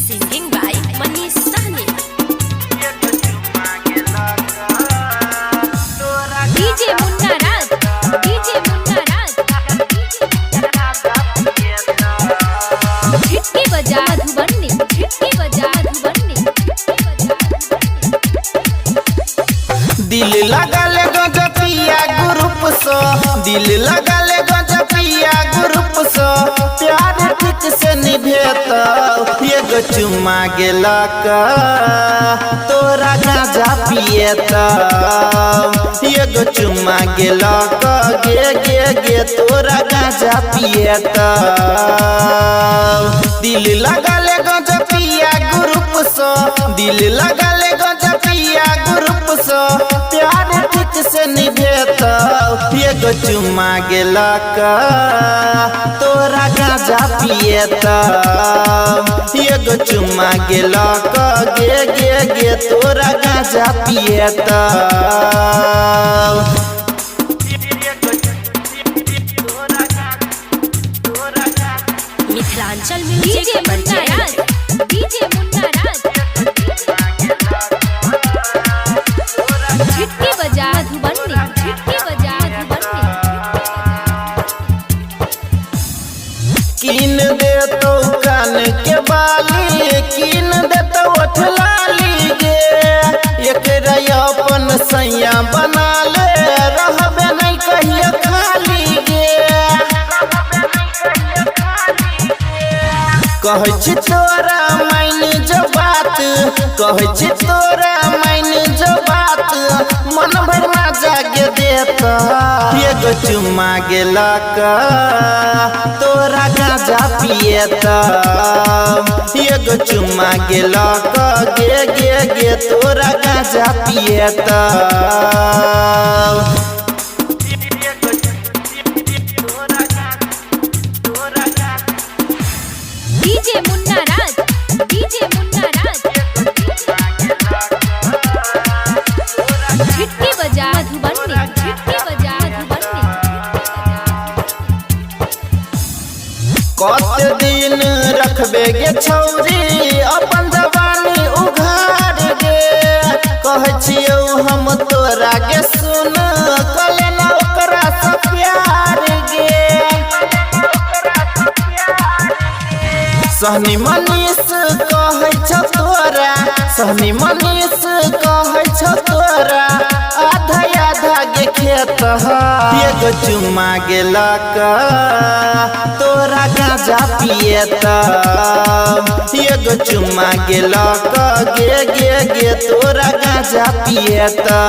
Singing by Manish Sahni. DJ Munna Raj, DJ Munna Raj, झिटके बजा मधुबनी, झिटके बजा मधुबनी। दिल लगा ले गजपिया ग्रुप सो, दिल लगा ले गजपिया ग्रुप सो, प्यार ठीक से निभेता एगो चुम्मा गेला का तोरा गाजा पिएता, एगो चुम्मा गेला का गे तोरा गाजा पिएता। दिल लगा ले गजपिया ग्रुप सो, दिल लगा ले गजपिया ग्रुप सो, प्यार ठीक से निभेता एगो चुम्मा गेला का तोरा गाजा पिएता, एगो चुम्मा गेला का गे तोरा गाजा पिएता। Mithilanchal music DJ Munna Raj, DJ Munna Raj, झिटके बजा मधुबनी, झिटके बजा मधुबनी। कीन दे तो कान के बाली, कीन दे तो ओठ लाली गे, एकरा अपन सैया बना ले रहबे नहीं कहियो खाली गे। कहै छी तोरा माइन जो बात, कहै छी तोरा माइन जो बात, मन भर मजा गे देता एगो चुम्मा गेला का तोरा गाजा पिएता, एगो चुम्मा गेला का गे तोरा गाजा पिएता। DJ Munna Raj, DJ Munna Raj, झिटके बजा मधुबनी, झिटके बजा मधुबनी। कते दिन रखबे गे छौरी अपन जवानी उघार गे, कहै छियौ हम तोरा गे सुन कले ना ओकरा से प्यार गे। सहनी मनीष कहै छ तोरा, सहनी मनीष कहै छ तोरा, आधा आधा गे खेत एगो चुम्मा गेला का तोरा गाजा पिएता, एगो चुम्मा गेला का गे तोरा गाजा पिएता।